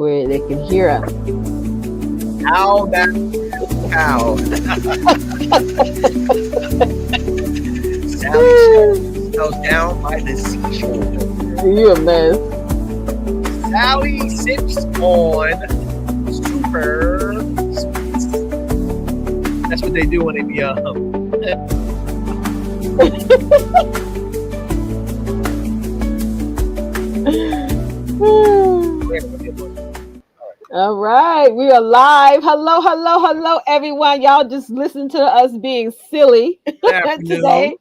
where they can hear us. How that cow. Sally goes down by the seashore. You a mess. Sally sips on super sweets. That's what they do when they be All right, we are live. Hello, everyone. Y'all just listen to us being silly today.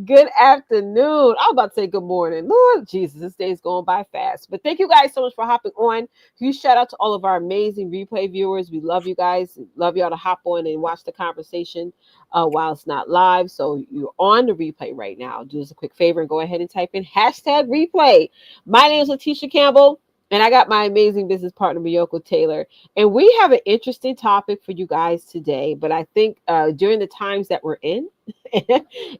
Good afternoon. I was about to say good morning. Lord Jesus, this day is going by fast. But thank you guys so much for hopping on. Huge shout out to all of our amazing replay viewers. We love you guys. Love y'all to hop on and watch the conversation while it's not live. So you're on the replay right now. Do us a quick favor and go ahead and type in #replay. My name is Leticia Campbell. And I got my amazing business partner, Meiyoko Taylor. And we have an interesting topic for you guys today. But I think during the times that we're in,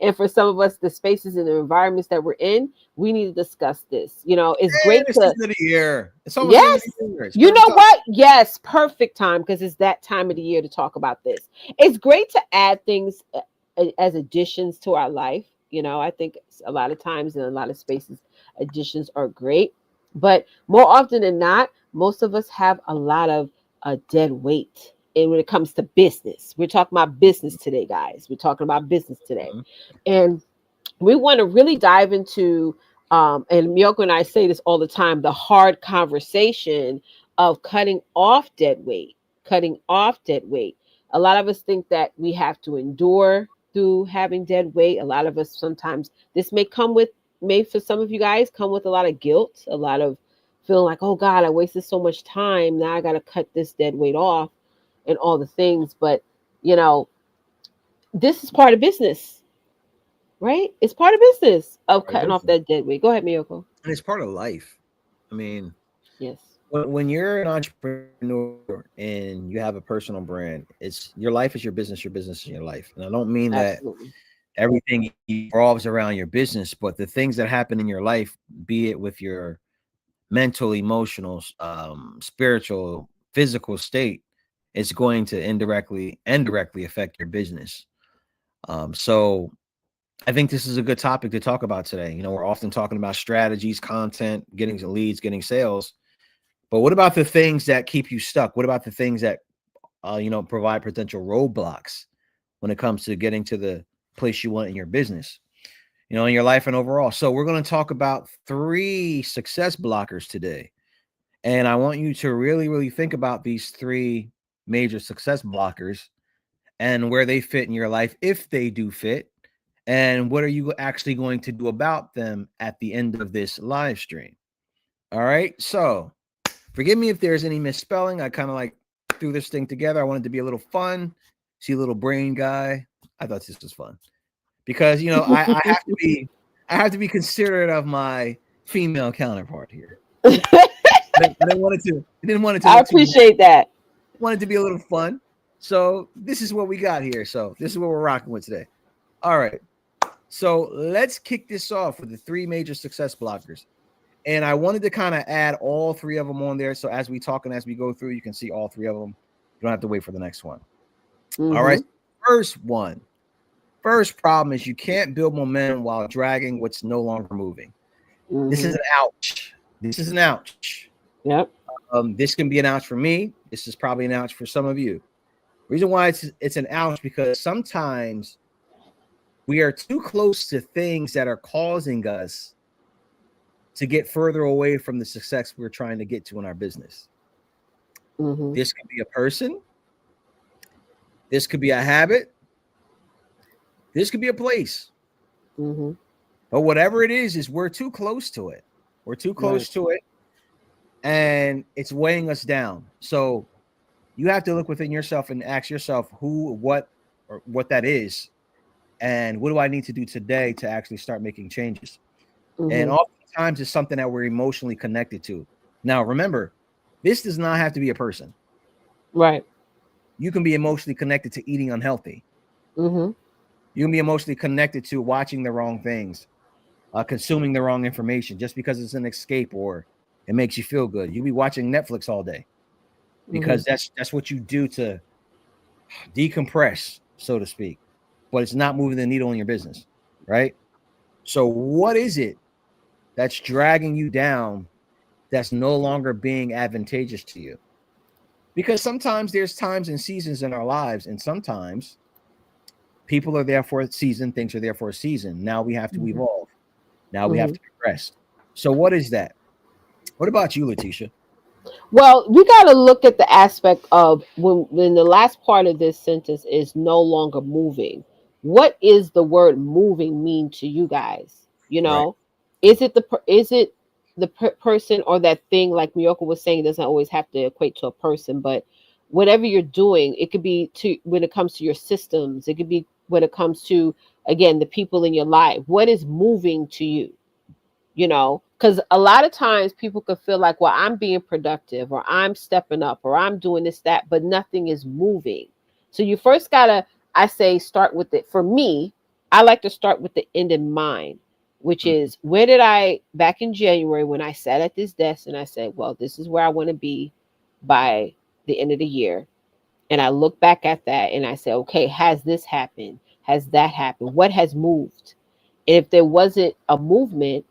and for some of us, the spaces and the environments that we're in, we need to discuss this. You know, it's great to... End of the year. It's almost yes. the end of the year. You know what? Yes, perfect time, because it's that time of the year to talk about this. It's great to add things as additions to our life. You know, I think a lot of times in a lot of spaces, additions are great. But more often than not, most of us have a lot of dead weight. And when it comes to business, we're talking about business today, guys. We're talking about business today. And we want to really dive into, and Meiyoko and I say this all the time, the hard conversation of cutting off dead weight. A lot of us think that we have to endure through having dead weight. A lot of us sometimes, this may for some of you guys come with a lot of guilt, a lot of feeling like, oh God, I wasted so much time. Now I got to cut this dead weight off and all the things. But, you know, this is part of business, right? It's part of business of cutting off that dead weight. Go ahead, Meiyoko. And it's part of life. I mean, yes. When you're an entrepreneur and you have a personal brand, it's your life is your business is your life. And I don't mean Absolutely. that everything revolves around your business, but the things that happen in your life, be it with your mental, emotional, spiritual, physical state, it's going to indirectly and directly affect your business. So I think this is a good topic to talk about today. You know, we're often talking about strategies, content, getting leads, getting sales. But what about the things that keep you stuck? What about the things that, provide potential roadblocks when it comes to getting to the place you want in your business, in your life and overall? So we're going to talk about 3 success blockers today. And I want you to really, really think about these 3 major success blockers and where they fit in your life, if they do fit, and what are you actually going to do about them at the end of this live stream. All right. So forgive me if there's any misspelling. I kind of like threw this thing together. I wanted to be a little fun. See a little brain guy. I thought this was fun because, I have to be considerate of my female counterpart here. I didn't want it to. I appreciate that. Wanted to be a little fun. So this is what we got here. So this is what we're rocking with today. All right. So let's kick this off with the 3 major success blockers. And I wanted to kind of add all 3 of them on there. So as we talk and as we go through, you can see all 3 of them. You don't have to wait for the next one. All right. First problem is you can't build momentum while dragging what's no longer moving. This is an ouch. Yep. This can be an ouch for me. This is probably an ouch for some of you. Reason why it's an ouch because sometimes we are too close to things that are causing us to get further away from the success we're trying to get to in our business. This could be a person. This could be a habit. This could be a place. But whatever it is we're too close to it. We're too close to it. And it's weighing us down. So you have to look within yourself and ask yourself what that is. And what do I need to do today to actually start making changes? And oftentimes it's something that we're emotionally connected to. Now, remember, this does not have to be a person. Right. You can be emotionally connected to eating unhealthy. You can be emotionally connected to watching the wrong things, consuming the wrong information just because it's an escape or It makes you feel good. You be watching Netflix all day because that's what you do to decompress, so to speak. But it's not moving the needle in your business, right? So what is it that's dragging you down that's no longer being advantageous to you? Because sometimes there's times and seasons in our lives, and sometimes people are there for a season, things are there for a season. Now we have to evolve. Now we have to progress. So what is that? What about you, Leticia? Well, we got to look at the aspect of when the last part of this sentence is no longer moving. What is the word moving mean to you guys? You Right. know, is it the person or that thing, like Meiyoko was saying, it doesn't always have to equate to a person, but whatever you're doing, it could be to when it comes to your systems, it could be when it comes to, again, the people in your life. What is moving to you? Because a lot of times people could feel like, well, I'm being productive, or I'm stepping up, or I'm doing this, that, but nothing is moving. So you first gotta, I say, start with it. For me, I like to start with the end in mind, which is, where did I, back in January, when I sat at this desk and I said, well, this is where I want to be by the end of the year. And I look back at that and I say, okay, has this happened? Has that happened? What has moved? And if there wasn't a movement,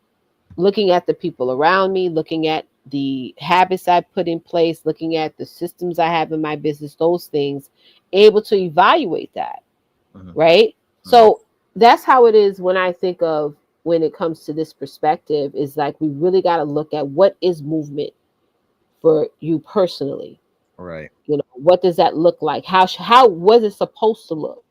looking at the people around me, looking at the habits I put in place, looking at the systems I have in my business, those things, able to evaluate that, Mm-hmm. right? Mm-hmm. So that's how it is when I think of, when it comes to this perspective, is like we really got to look at what is movement for you personally. Right. What does that look like? How was it supposed to look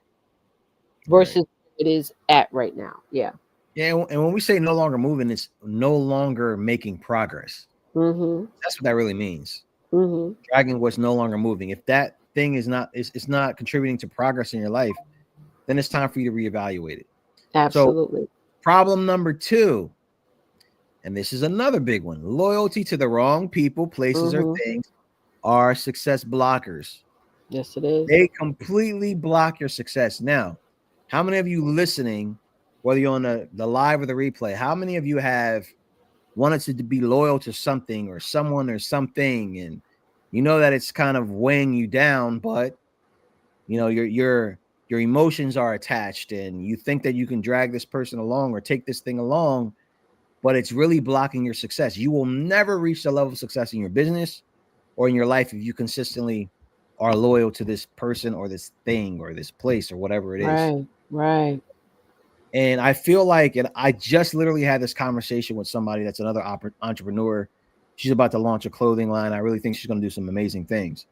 Right. versus it is at right now? Yeah. Yeah, and when we say no longer moving, it's no longer making progress. Mhm. That's what that really means. Mhm. Dragging what's no longer moving. If that thing is not contributing to progress in your life, then it's time for you to reevaluate it. So, Absolutely. problem number 2, and this is another big one: loyalty to the wrong people, places, or Mhm. things are success blockers. Yes, it is. They completely block your success. Now, how many of you listening, whether you're on the live or the replay, how many of you have wanted to be loyal to something or someone or something, and you know that it's kind of weighing you down, but your emotions are attached, and you think that you can drag this person along or take this thing along, but it's really blocking your success. You will never reach the level of success in your business or in your life if you consistently are loyal to this person or this thing or this place or whatever it is. Right. Right. And I feel like, and I just literally had this conversation with somebody that's another entrepreneur. She's about to launch a clothing line. I really think she's going to do some amazing things.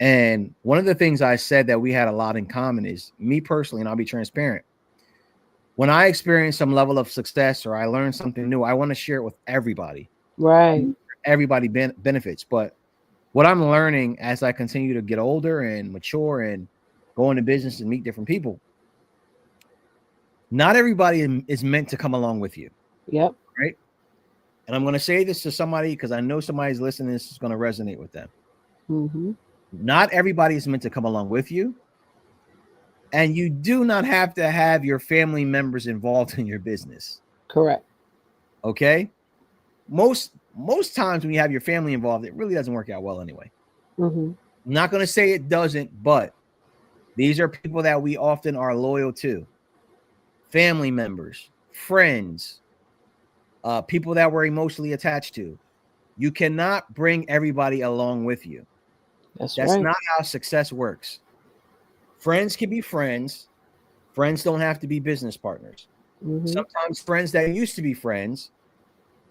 And one of the things I said that we had a lot in common is, me personally, and I'll be transparent, when I experience some level of success or I learn something new, I want to share it with everybody. Right. Everybody benefits. But what I'm learning as I continue to get older and mature and go into business and meet different people, not everybody is meant to come along with you, Yep. right? And I'm going to say this to somebody because I know somebody's listening. This is going to resonate with them. Mhm. Not everybody is meant to come along with you. And you do not have to have your family members involved in your business. Correct. Okay? Most times when you have your family involved, it really doesn't work out well anyway. Mhm. I'm not going to say it doesn't, but these are people that we often are loyal to. Family members, friends, people that we're emotionally attached to. You cannot bring everybody along with you. That's That's right. not how success works. Friends can be friends. Friends don't have to be business partners. Mhm. Sometimes friends that used to be friends,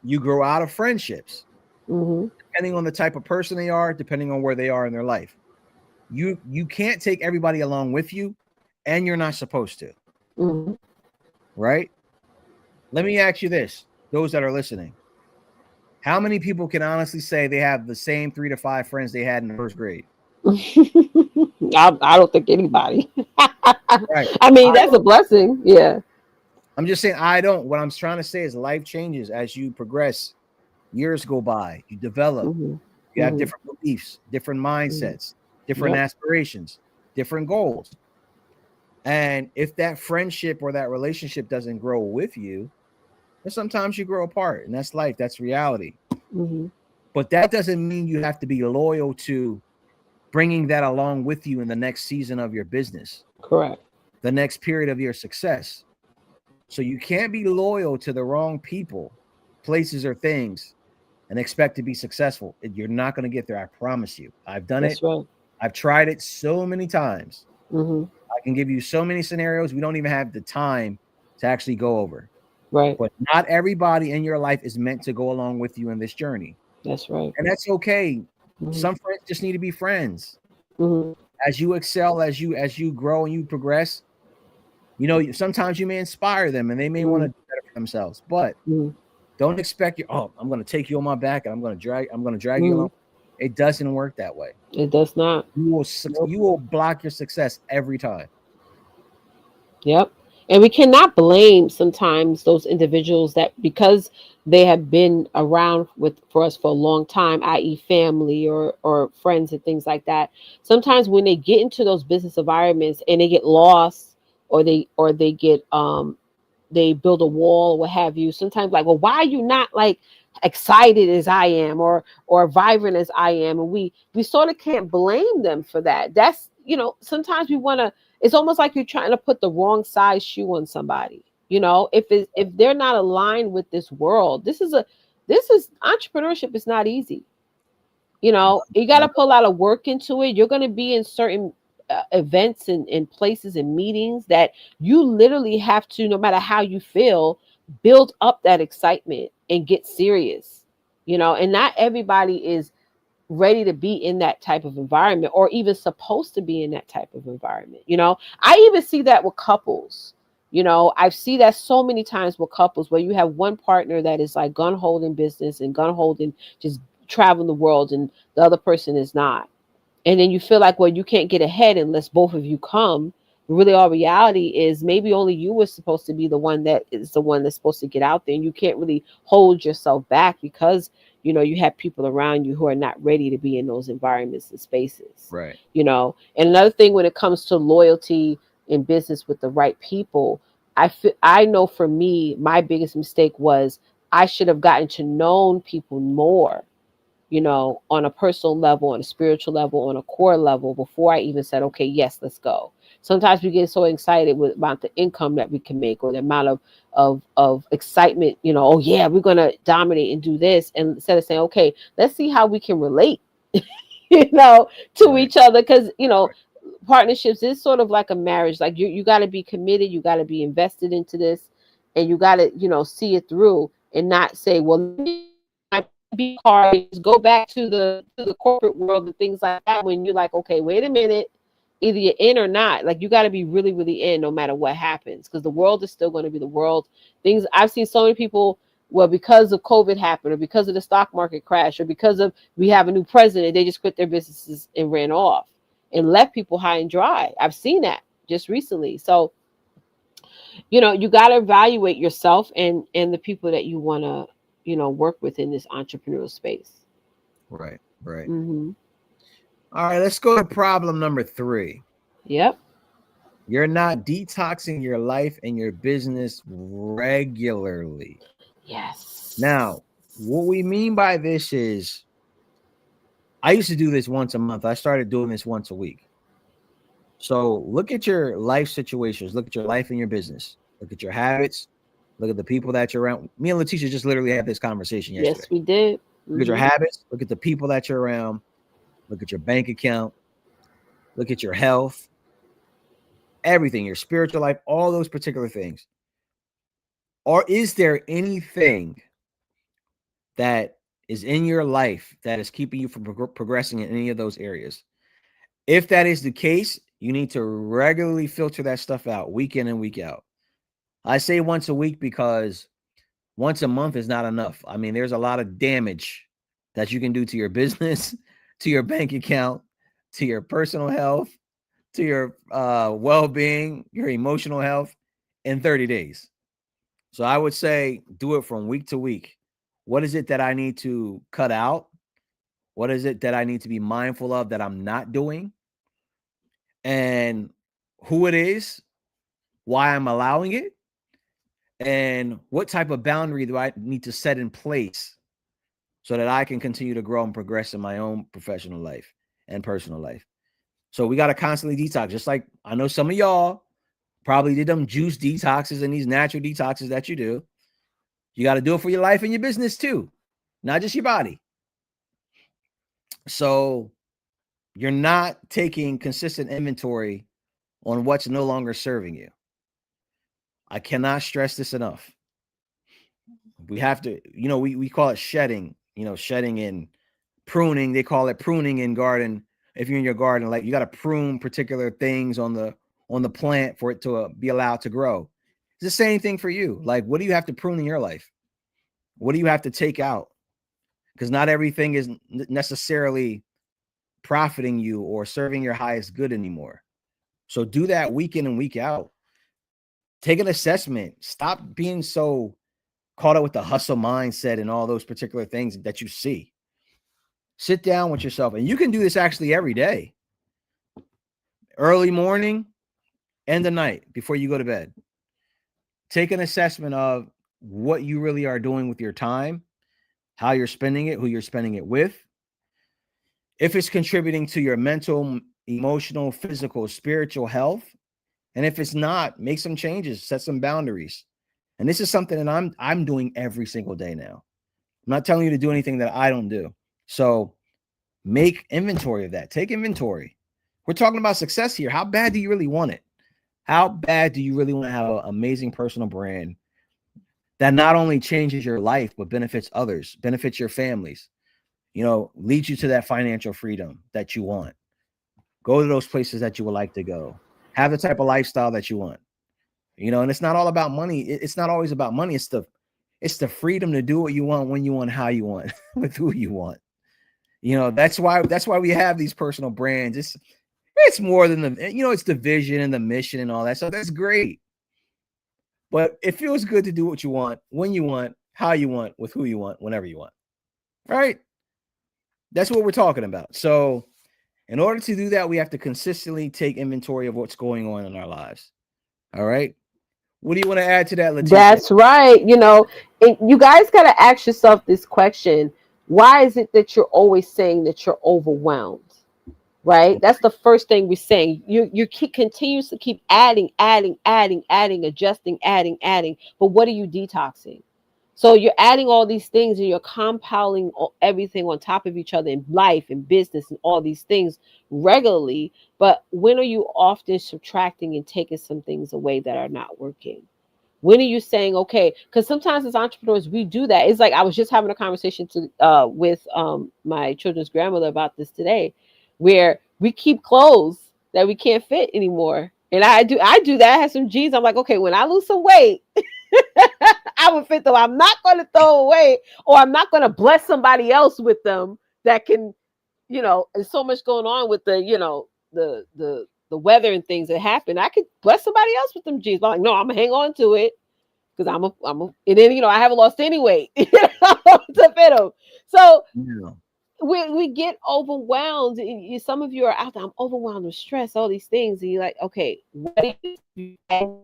you grow out of friendships, Mhm. depending on the type of person they are, depending on where they are in their life. You can't take everybody along with you, and you're not supposed to, Mhm. right? Let me ask you this, those that are listening. How many people can honestly say they have the same 3 to 5 friends they had in the first grade? I don't think anybody. Right. I mean, I that's a don't. blessing. Yeah. I'm just saying I don't. What I'm trying to say is life changes as you progress. Years go by, you develop, Mhm. you have Mhm. different beliefs, different Mhm. mindsets, different Yep. aspirations, different goals. And if that friendship or that relationship doesn't grow with you, then sometimes you grow apart. And that's life. That's reality. Mhm. But that doesn't mean you have to be loyal to bringing that along with you in the next season of your business, Correct. the next period of your success. So you can't be loyal to the wrong people, places, or things and expect to be successful. You're not going to get there. I promise you. I've done it. That's right. I've tried it so many times. Mm-hmm. I can give you so many scenarios we don't even have the time to actually go over. Right. But not everybody in your life is meant to go along with you in this journey. That's right. And that's okay. Mm-hmm. Some friends just need to be friends. Mm-hmm. As you excel, as you grow and you progress, sometimes you may inspire them and they may want to Mm-hmm. do better for themselves. But Mm-hmm. don't expect I'm going to take you on my back and I'm going to drag you Mm-hmm. along. It doesn't work that way. It does not. Nope. You will block your success every time. Yep. And we cannot blame sometimes those individuals that because they have been around with for us for a long time, i.e., family or friends and things like that. Sometimes when they get into those business environments and they get lost or they get they build a wall or what have you, sometimes like, well, why are you not like excited as I am or vibrant as I am? And we sort of can't blame them for that. That's, sometimes we want to, it's almost like you're trying to put the wrong size shoe on somebody. If they're not aligned with this world, this is entrepreneurship is not easy. You got to put a lot of work into it. You're going to be in certain events and places and meetings that you literally have to, no matter how you feel, build up that excitement and get serious. And not everybody is ready to be in that type of environment or even supposed to be in that type of environment. I even see that with couples. I see that so many times with couples where you have one partner that is like gun holding business and gun holding just traveling the world, and the other person is not. And then you feel like, well, you can't get ahead unless both of you come. Really, all reality is maybe only you were supposed to be the one that is the one that's supposed to get out there, and you can't really hold yourself back because you have people around you who are not ready to be in those environments and spaces. Right. And another thing when it comes to loyalty in business with the right people, I know for me, my biggest mistake was I should have gotten to know people more, on a personal level, on a spiritual level, on a core level before I even said, okay, yes, let's go. Sometimes we get so excited about the income that we can make or the amount of excitement, oh yeah, we're gonna dominate and do this. And instead of saying, okay, let's see how we can relate, to Right. each other. Because, Right. partnerships is sort of like a marriage. Like you gotta be committed, you gotta be invested into this, and you gotta, see it through and not say, well, let me get my plan B card and just go back to the corporate world and things like that, when you're like, okay, wait a minute, either you're in or not. Like you gotta be really, really in no matter what happens, because the world is still gonna be the world. Things I've seen so many people, well, because of COVID happened, or because of the stock market crash, or because of we have a new president, they just quit their businesses and ran off and left people high and dry. I've seen that just recently. So, you got to evaluate yourself and the people that you want to, work with in this entrepreneurial space. Right. Right. Mm-hmm. All right. Let's go to problem number 3. Yep. You're not detoxing your life and your business regularly. Yes. Now, what we mean by this is I used to do this once a month. I started doing this once a week. So look at your life situations, look at your life and your business, look at your habits, look at the people that you're around. Me and Leticia just literally had this conversation yesterday. Yes, we did. Look at your Mm-hmm. habits, look at the people that you're around, look at your bank account, look at your health, everything, your spiritual life, all those particular things. Or is there anything that is in your life that is keeping you from progressing in any of those areas? If that is the case, you need to regularly filter that stuff out week in and week out. I say once a week because once a month is not enough. I mean, there's a lot of damage that you can do to your business, to your bank account, to your personal health, to your well-being, your emotional health in 30 days. So I would say do it from week to week. What is it that I need to cut out? What is it that I need to be mindful of that I'm not doing? And who it is, why I'm allowing it, and what type of boundary do I need to set in place so that I can continue to grow and progress in my own professional life and personal life. So we got to constantly detox. Just like I know some of y'all probably did them juice detoxes and these natural detoxes that you do. You got to do it for your life and your business too, not just your body. So you're not taking consistent inventory on what's no longer serving you. I cannot stress this enough. We have to, we call it shedding, shedding and pruning. They call it pruning in garden. If you're in your garden, like you got to prune particular things on the plant for it to be allowed to grow. It's the same thing for you. Like, what do you have to prune in your life? What do you have to take out? Because not everything is necessarily profiting you or serving your highest good anymore. So do that week in and week out. Take an assessment. Stop being so caught up with the hustle mindset and all those particular things that you see. Sit down with yourself, and you can do this actually every day. Early morning and the night before you go to bed. Take an assessment of what you really are doing with your time, how you're spending it, who you're spending it with, if it's contributing to your mental, emotional, physical, spiritual health. And if it's not, make some changes, set some boundaries. And this is something that I'm doing every single day now. I'm not telling you to do anything that I don't do. So make inventory of that. Take inventory. We're talking about success here. How bad do you really want it? How bad do you really want to have an amazing personal brand that not only changes your life, but benefits others, benefits your families, leads you to that financial freedom that you want? Go to those places that you would like to go. Have the type of lifestyle that you want. And it's not all about money. It's not always about money. It's the freedom to do what you want, when you want, how you want, with who you want. That's why we have these personal brands. It's more than it's the vision and the mission and all that. So that's great. But it feels good to do what you want, when you want, how you want, with who you want, whenever you want. Right? That's what we're talking about. So in order to do that, we have to consistently take inventory of what's going on in our lives. All right. What do you want to add to that, Leticia? That's right. You guys got to ask yourself this question. Why is it that you're always saying that you're overwhelmed? Right? That's the first thing we're saying. You keep continues to keep adding, adjusting, adding. But what are you detoxing? So you're adding all these things and you're compiling everything on top of each other in life and business and all these things regularly. But when are you often subtracting and taking some things away that are not working? When are you saying, okay, because sometimes as entrepreneurs, we do that. It's like I was just having a conversation with my children's grandmother about this today, where we keep clothes that we can't fit anymore. And I do that. I have some jeans. I'm like, okay, when I lose some weight, I would fit them. I'm not going to throw away, or I'm not going to bless somebody else with them that can, there's so much going on with the weather and things that happen. I could bless somebody else with them jeans. But I'm like, no, I'm gonna hang on to it because and then I haven't lost any weight to fit them. So we get overwhelmed. Some of you are out there. I'm overwhelmed with stress, all these things, and you're like, okay, what are you and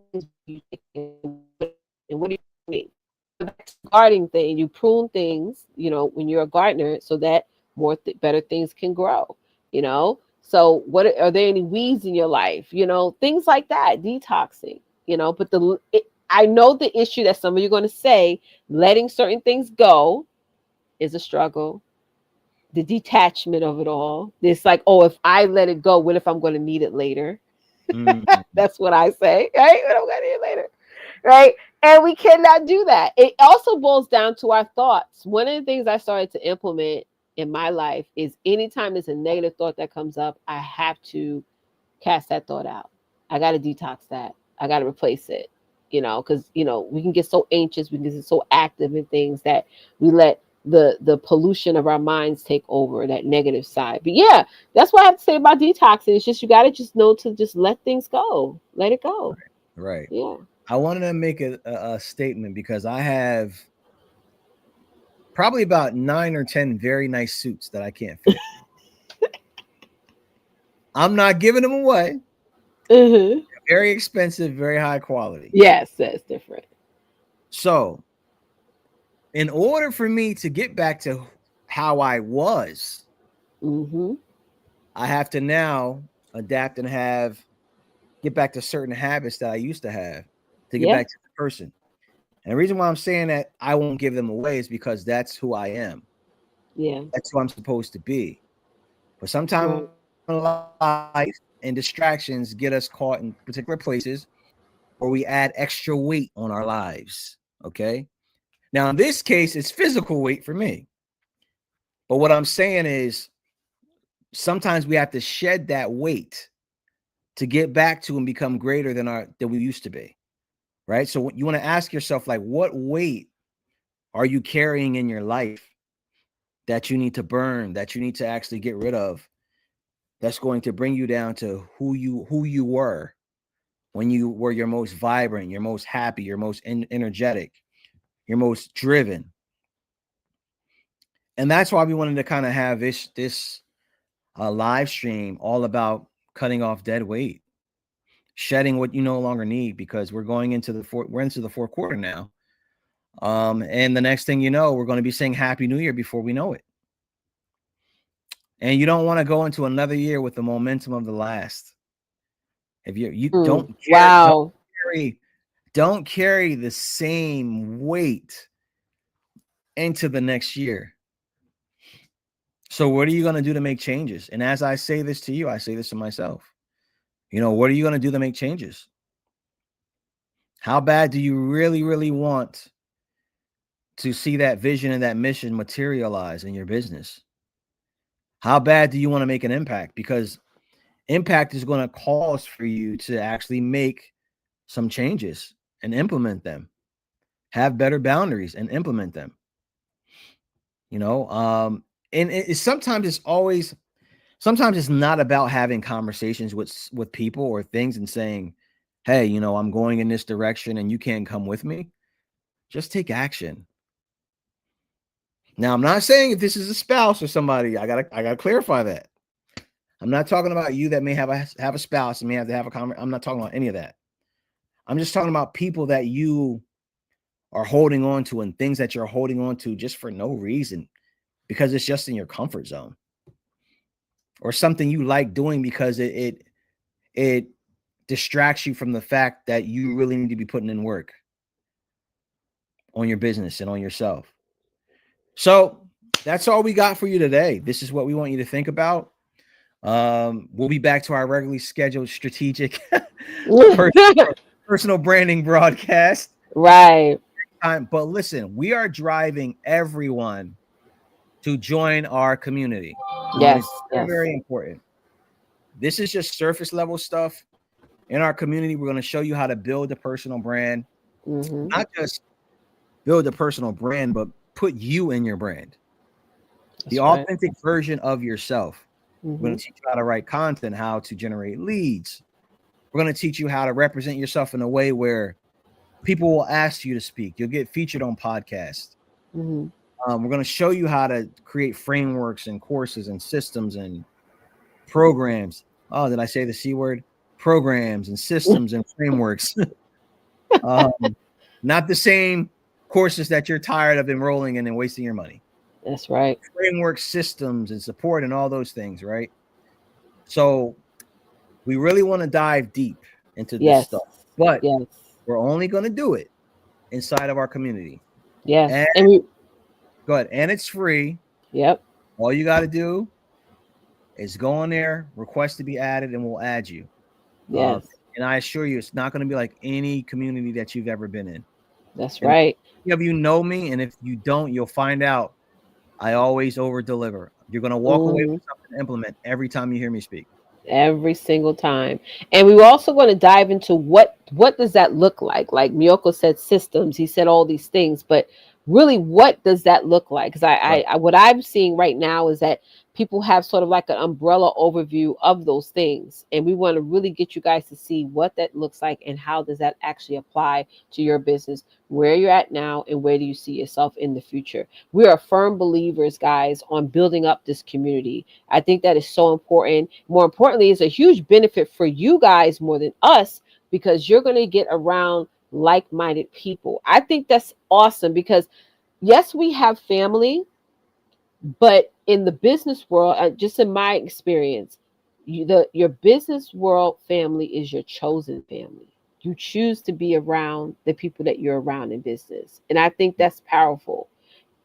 what are you doing? Gardening thing, you prune things, when you're a gardener, so that more better things can grow. So what are there any weeds in your life? Things like that, detoxing. But I know the issue that some of you are going to say, letting certain things go is a struggle. The detachment of it all. It's like, oh, if I let it go, what if I'm going to need it later? That's what I say, right? What I'm going to need it later, right? And we cannot do that. It also boils down to our thoughts. One of the things I started to implement in my life is anytime there's a negative thought that comes up, I have to cast that thought out. I got to detox that. I got to replace it, because, we can get so anxious, we can get so active in things that we let the pollution of our minds take over, that negative side. But yeah, that's what I have to say about detoxing. It's just, you got to just know to just let things go. Let it go. Right. Yeah. I wanted to make a statement because I have probably about 9 or 10 very nice suits that I can't fit. I'm not giving them away. Mm-hmm. Very expensive, very high quality. Yes, that's different. So, in order for me to get back to how I was. Mm-hmm. I have to now adapt and get back to certain habits that I used to have to get Yeah. back to the person. And the reason why I'm saying that I won't give them away is because that's who I am. Yeah. That's who I'm supposed to be. But sometimes Right. life and distractions get us caught in particular places where we add extra weight on our lives. Okay. Now, in this case, it's physical weight for me. But what I'm saying is sometimes we have to shed that weight to get back to and become greater than we used to be. Right. So you want to ask yourself, like, what weight are you carrying in your life that you need to burn, that you need to actually get rid of, that's going to bring you down to who you were when you were your most vibrant, your most happy, your most energetic, your most driven. And that's why we wanted to kind of have this live stream all about cutting off dead weight, shedding what you no longer need, because we're into the fourth quarter now. And the next thing you know, we're going to be saying Happy New Year before we know it. And you don't want to go into another year with the momentum of the last. If you don't carry Wow. carry don't carry the same weight into the next year. So what are you going to do to make changes? And as I say this to you, I say this to myself. What are you going to do to make changes? How bad do you really, really want to see that vision and that mission materialize in your business? How bad do you want to make an impact? Because impact is going to cause for you to actually make some changes and implement them. Have better boundaries and implement them. You know, and sometimes it's not about having conversations with people or things and saying, hey, I'm going in this direction and you can't come with me. Just take action. Now, I'm not saying if this is a spouse or somebody, I gotta clarify that. I'm not talking about you that may have a spouse and may have to have a conversation. I'm not talking about any of that. I'm just talking about people that you are holding on to and things that you're holding on to just for no reason, because it's just in your comfort zone, or something you like doing because it distracts you from the fact that you really need to be putting in work on your business and on yourself. So that's all we got for you today. This is what we want you to think about. We'll be back to our regularly scheduled strategic personal branding broadcast. Right. But listen, we are driving everyone to join our community. And Yes. it's very, Yes. very important. This is just surface level stuff. In our community, we're going to show you how to build a personal brand, Mm-hmm. not just build a personal brand, but put you in your brand, the That's right. authentic version of yourself. We're Mm-hmm. going to teach you how to write content, how to generate leads. We're going to teach you how to represent yourself in a way where people will ask you to speak. You'll get featured on podcasts. Mm-hmm. We're going to show you how to create frameworks and courses and systems and programs. Oh, did I say the C word? Programs and systems and frameworks. Not the same courses that you're tired of enrolling in and wasting your money. That's right. Framework, systems, and support, and all those things, right? So we really want to dive deep into this Yes. stuff, but Yes. we're only going to do it inside of our community. And Yes. And we. go ahead, and it's free. Yep. All you got to do is go on there, request to be added, and we'll add you. Yes. And I assure you, it's not going to be like any community that you've ever been in. That's And right. if you know me, and if you don't, you'll find out I always over deliver. You're going to walk away Mm-hmm. with something to implement every time you hear me speak. Every single time. And we were also going to dive into what does that look like Meiyoko said systems, he said all these things, but really what does that look like? Because Right. I what I'm seeing right now is that people have sort of like an umbrella overview of those things, and we want to really get you guys to see what that looks like and how does that actually apply to your business, where you're at now and where do you see yourself in the future. We are firm believers, guys, on building up this community. I think that is so important. More importantly, it's a huge benefit for you guys more than us, because you're going to get around like-minded people. I think that's awesome because yes, we have family, But in the business world, just in my experience, your business world family is your chosen family. You choose to be around the people that you're around in business, and I think that's powerful.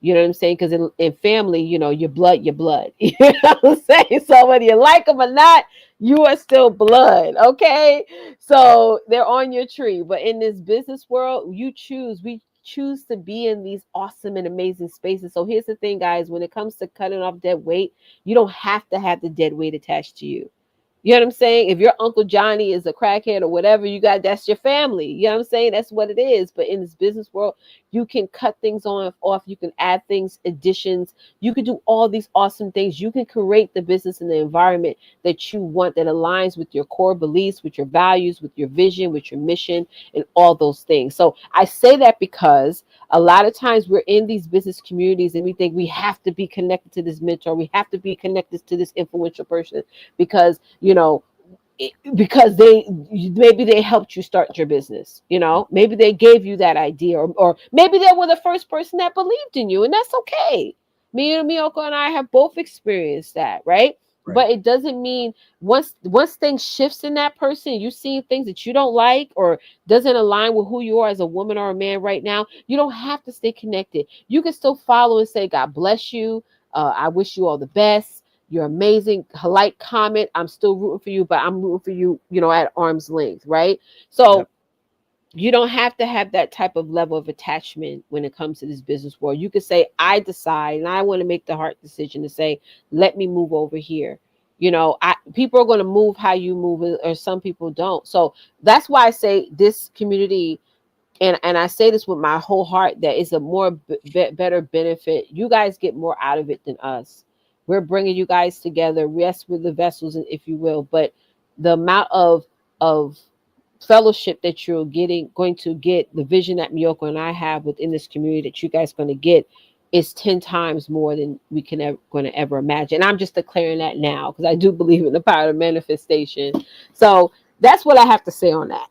You know what I'm saying? Because in family, your blood, your blood. You know what I'm saying? So whether you like them or not, you are still blood. Okay. So they're on your tree. But in this business world, we choose to be in these awesome and amazing spaces. So here's the thing, guys, when it comes to cutting off dead weight, you don't have to have the dead weight attached to you. You know what I'm saying? If your Uncle Johnny is a crackhead or whatever, that's your family. You know what I'm saying? That's what it is. But in this business world, you can cut things on off. You can add things, additions. You can do all these awesome things. You can create the business and the environment that you want that aligns with your core beliefs, with your values, with your vision, with your mission, and all those things. So I say that because a lot of times we're in these business communities and we think we have to be connected to this mentor, we have to be connected to this influential person because because maybe they helped you start your business, maybe they gave you that idea, or maybe they were the first person that believed in you, and that's okay. Me and Miyoko and I have both experienced that, right? Right. But it doesn't mean once things shifts in that person, you see things that you don't like or doesn't align with who you are as a woman or a man right now, you don't have to stay connected. You can still follow and say, God bless you, I wish you all the best, you're amazing. Polite comment. I'm still rooting for you, but I'm rooting for you, at arm's length, right? So Yep. you don't have to have that type of level of attachment when it comes to this business world. You could say, I decide and I want to make the hard decision to say, let me move over here. People are going to move how you move, or some people don't. So that's why I say this community, and I say this with my whole heart, that is a more better benefit. You guys get more out of it than us. We're bringing you guys together. Yes, with the vessels, if you will, but the amount of fellowship that you're going to get, the vision that Meiyoko and I have within this community that you guys going to get, is 10 times more than we can going to ever imagine. I'm just declaring that now because I do believe in the power of manifestation. So that's what I have to say on that.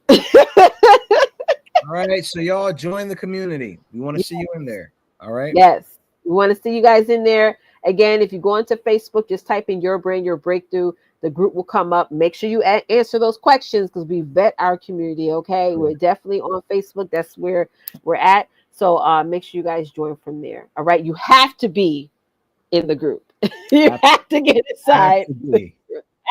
All right. So y'all join the community. We want to see you in there. All right. Yes. We want to see you guys in there. Again, if you go into Facebook, just type in Your Brand, Your Breakthrough. The group will come up. Make sure you answer those questions because we vet our community. Okay. We're Right. definitely on Facebook. That's where we're at. So make sure you guys join from there. All right. You have to be in the group. You Have, have to get have inside. to be.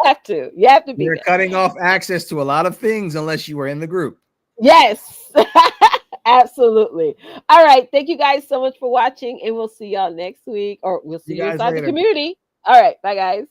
Have to. You have to be You're there. cutting off access to a lot of things unless you were in the group. Yes. Absolutely. All right. Thank you guys so much for watching, and we'll see y'all next week, or we'll See see you you guys inside the later. community. All right. Bye, guys.